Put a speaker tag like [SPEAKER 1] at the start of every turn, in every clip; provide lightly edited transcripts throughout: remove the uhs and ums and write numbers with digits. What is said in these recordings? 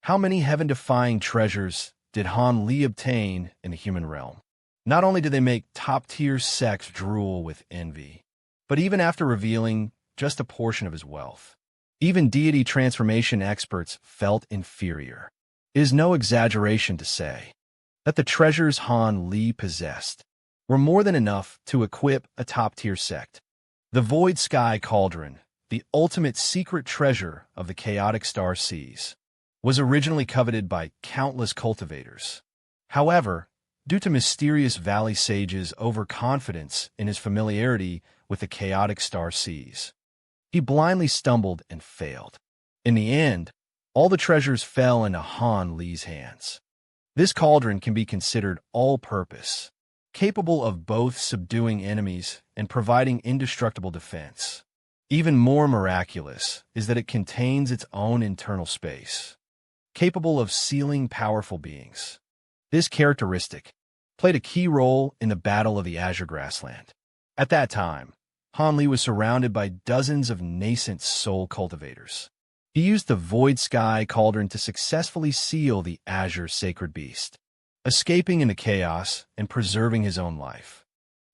[SPEAKER 1] How many heaven-defying treasures did Han Li obtain in the human realm? Not only did they make top-tier sects drool with envy, but even after revealing just a portion of his wealth, even deity transformation experts felt inferior. It is no exaggeration to say that the treasures Han Li possessed were more than enough to equip a top-tier sect. The Void Sky Cauldron, the ultimate secret treasure of the chaotic star seas, was originally coveted by countless cultivators. However, due to mysterious valley sage's overconfidence in his familiarity with the chaotic star seas, he blindly stumbled and failed. In the end, all the treasures fell into Han Li's hands. This cauldron can be considered all-purpose, capable of both subduing enemies and providing indestructible defense. Even more miraculous is that it contains its own internal space, capable of sealing powerful beings. This characteristic played a key role in the Battle of the Azure Grassland. At that time, Han Li was surrounded by dozens of nascent soul cultivators. He used the Void Sky Cauldron to successfully seal the Azure Sacred Beast, escaping into chaos and preserving his own life.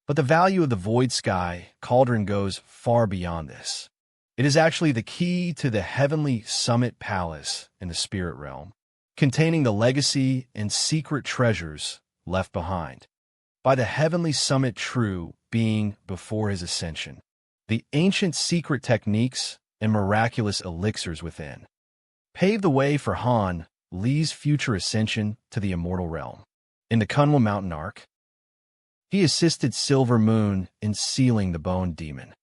[SPEAKER 1] But the value of the Void Sky Cauldron goes far beyond this. It is actually the key to the Heavenly Summit Palace in the spirit realm, containing the legacy and secret treasures left behind by the Heavenly Summit True being before his ascension, the ancient secret techniques and miraculous elixirs within paved the way for Han Li's future ascension to the immortal realm. In the Kunlun Mountain arc, he assisted Silver Moon in sealing the Bone Demon,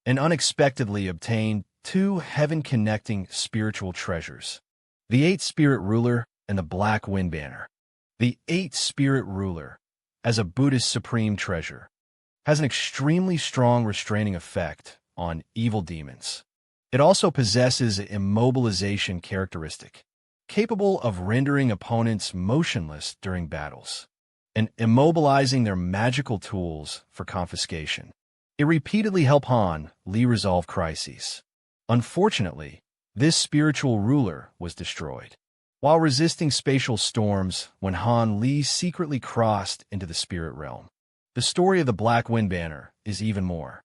[SPEAKER 1] and unexpectedly obtained two heaven-connecting spiritual treasures, the Eight Spirit Ruler and the Black Wind Banner. The Eight Spirit Ruler, as a Buddhist supreme treasure, has an extremely strong restraining effect on evil demons. It also possesses an immobilization characteristic, capable of rendering opponents motionless during battles and immobilizing their magical tools for confiscation. It repeatedly helped Han Li resolve crises. Unfortunately, this spiritual ruler was destroyed while resisting spatial storms when Han Li secretly crossed into the spirit realm. The story of the Black Wind Banner is even more.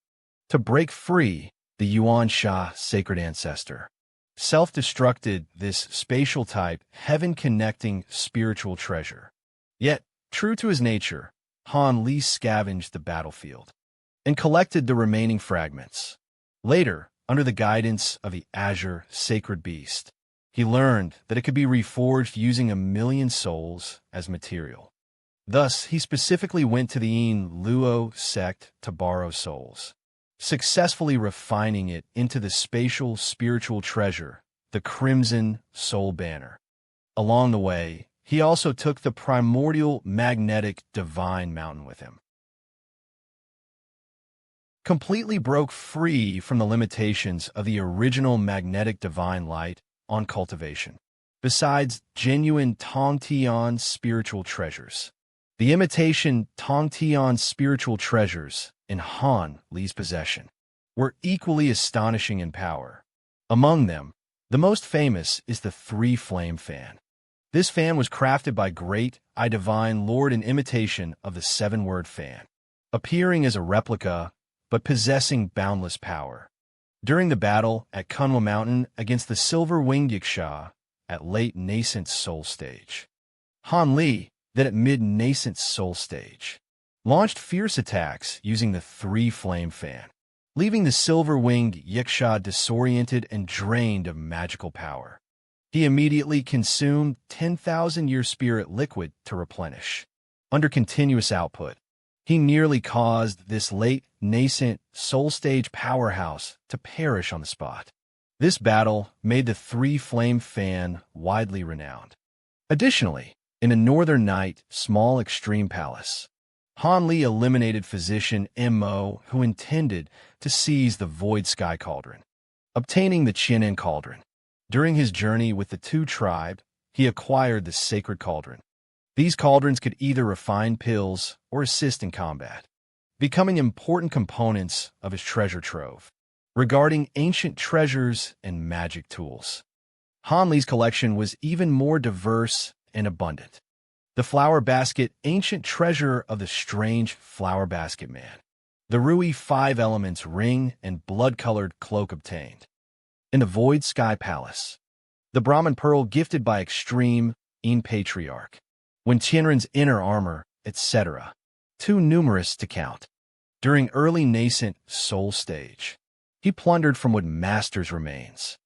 [SPEAKER 1] To break free, the Xianxia sacred ancestor self-destructed this spatial-type, heaven-connecting spiritual treasure. Yet, true to his nature, Han Li scavenged the battlefield and collected the remaining fragments. Later, under the guidance of the Azure Sacred Beast, he learned that it could be reforged using 1,000,000 souls as material. Thus, he specifically went to the Yin Luo sect to borrow souls, successfully refining it into the spatial spiritual treasure, the Crimson Soul Banner. Along the way, he also took the primordial magnetic divine mountain with him. Completely broke free from the limitations of the original magnetic divine light on cultivation. Besides genuine Tongtian spiritual treasures, the imitation Tongtian spiritual treasures in Han Li's possession were equally astonishing in power. Among them, the most famous is the Three-Flame Fan. This fan was crafted by Great I Divine Lord in imitation of the Seven-Word Fan, appearing as a replica but possessing boundless power. During the battle at Kunlun Mountain against the Silver-Winged Wuxia at late nascent soul stage, Han Li, then at mid-nascent soul stage, launched fierce attacks using the Three-Flame Fan, leaving the Silver-Winged Wuxia disoriented and drained of magical power. He immediately consumed 10,000-year spirit liquid to replenish. Under continuous output, he nearly caused this late nascent soul stage powerhouse to perish on the spot. This battle made the Three-Flame Fan widely renowned. Additionally, in a Northern Night small extreme palace, Han Li eliminated physician Mo, who intended to seize the Void Sky Cauldron, obtaining the Qianen Cauldron. During his journey with the two tribes, he acquired the Sacred Cauldron. These cauldrons could either refine pills or assist in combat, becoming important components of his treasure trove. Regarding ancient treasures and magic tools, Han Li's collection was even more diverse and abundant. The flower basket, ancient treasure of the strange flower basket man. The Rui 5 elements ring and blood-colored cloak obtained. In the Void Sky Palace. The Brahman pearl gifted by extreme In Patriarch. When Tianren's inner armor, etc. Too numerous to count. During early nascent soul stage, he plundered from what master's remains,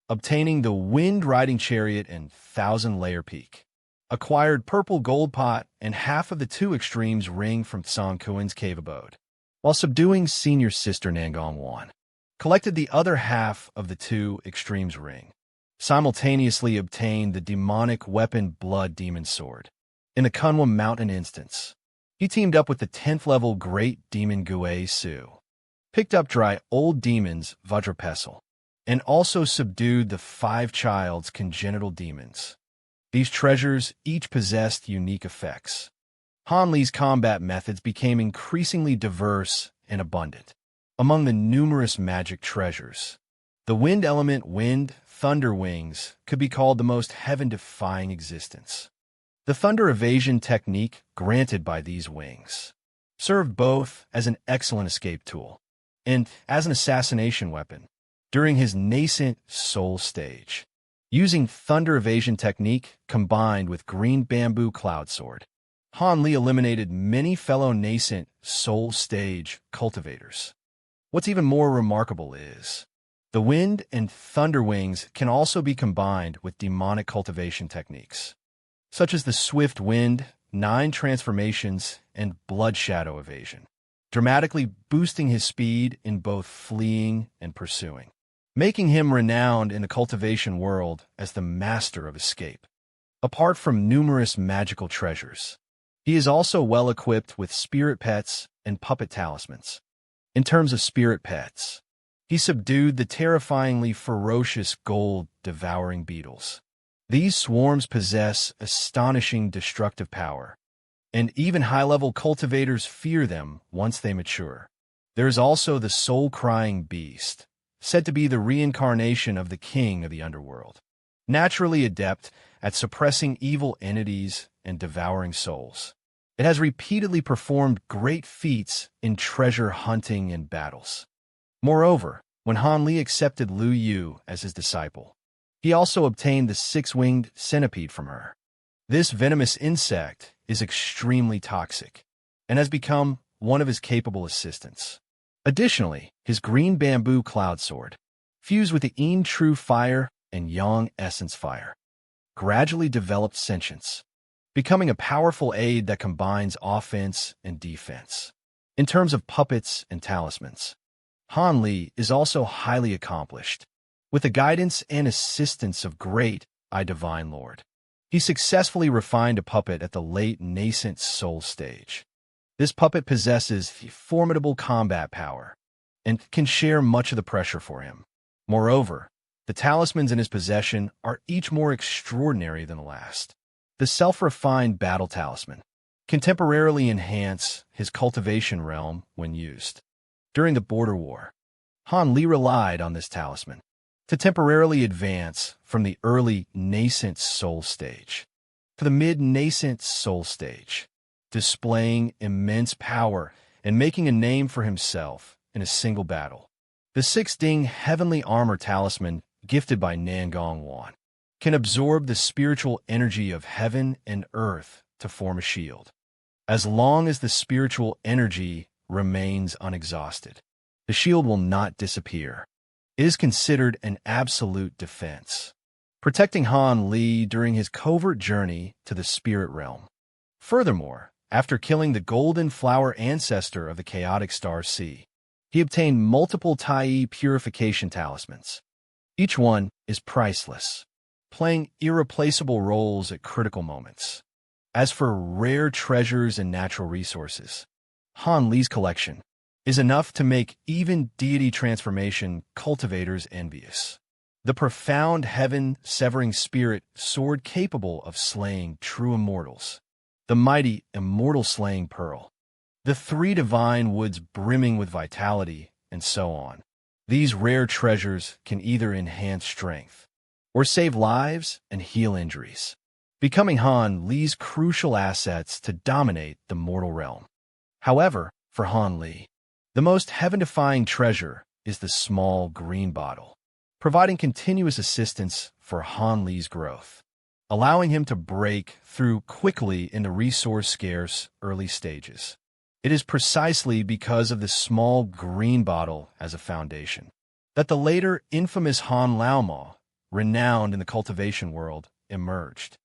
[SPEAKER 1] obtaining the wind-riding chariot and thousand-layer peak. Acquired purple gold pot and half of the two extremes ring from Tsang Kuan's cave abode, while subduing senior sister Nangong Wan. Collected the other half of the two extremes ring. Simultaneously obtained the demonic weapon Blood Demon Sword. In the Kunwa Mountain instance, he teamed up with the 10th level Great Demon Gui Su, picked up dry old demons Vajrapesal, and also subdued the 5 child's congenital demons. These treasures each possessed unique effects. Han Li's combat methods became increasingly diverse and abundant. Among the numerous magic treasures, the wind element thunder wings could be called the most heaven-defying existence. The thunder evasion technique granted by these wings served both as an excellent escape tool and as an assassination weapon during his nascent soul stage. Using thunder evasion technique combined with green bamboo cloud sword, Han Li eliminated many fellow nascent soul stage cultivators. What's even more remarkable is, the wind and thunder wings can also be combined with demonic cultivation techniques, such as the swift wind, 9 transformations, and blood shadow evasion, dramatically boosting his speed in both fleeing and pursuing, making him renowned in the cultivation world as the master of escape. Apart from numerous magical treasures, he is also well equipped with spirit pets and puppet talismans. In terms of spirit pets, he subdued the terrifyingly ferocious gold-devouring beetles. These swarms possess astonishing destructive power, and even high-level cultivators fear them once they mature. There is also the soul-crying beast, said to be the reincarnation of the king of the underworld, naturally adept at suppressing evil entities and devouring souls. It has repeatedly performed great feats in treasure hunting and battles. Moreover, when Han Li accepted Lu Yu as his disciple, he also obtained the 6-winged centipede from her. This venomous insect is extremely toxic and has become one of his capable assistants. Additionally, his green bamboo cloud sword, fused with the Yin True Fire and Yang Essence Fire, gradually developed sentience, becoming a powerful aid that combines offense and defense. In terms of puppets and talismans, Han Li is also highly accomplished. With the guidance and assistance of Great I Divine Lord, he successfully refined a puppet at the late nascent soul stage. This puppet possesses formidable combat power and can share much of the pressure for him. Moreover, the talismans in his possession are each more extraordinary than the last. The self-refined battle talisman can temporarily enhance his cultivation realm when used. During the border war, Han Li relied on this talisman to temporarily advance from the early nascent soul stage to the mid-nascent soul stage, displaying immense power and making a name for himself in a single battle. The 6-ding heavenly armor talisman gifted by Nangong Wan can absorb the spiritual energy of heaven and earth to form a shield. As long as the spiritual energy remains unexhausted, the shield will not disappear. It is considered an absolute defense, protecting Han Li during his covert journey to the spirit realm. Furthermore, after killing the golden flower ancestor of the chaotic star sea, he obtained multiple Tai purification talismans. Each one is priceless, playing irreplaceable roles at critical moments. As for rare treasures and natural resources, Han Li's collection is enough to make even deity transformation cultivators envious. The profound heaven-severing spirit sword capable of slaying true immortals, the mighty immortal slaying pearl, the 3 divine woods brimming with vitality, and so on. These rare treasures can either enhance strength, or save lives and heal injuries, becoming Han Li's crucial assets to dominate the mortal realm. However, for Han Li, the most heaven-defying treasure is the small green bottle, providing continuous assistance for Han Li's growth, allowing him to break through quickly in the resource-scarce early stages. It is precisely because of this small green bottle as a foundation that the later infamous Han Laoma, renowned in the cultivation world, emerged.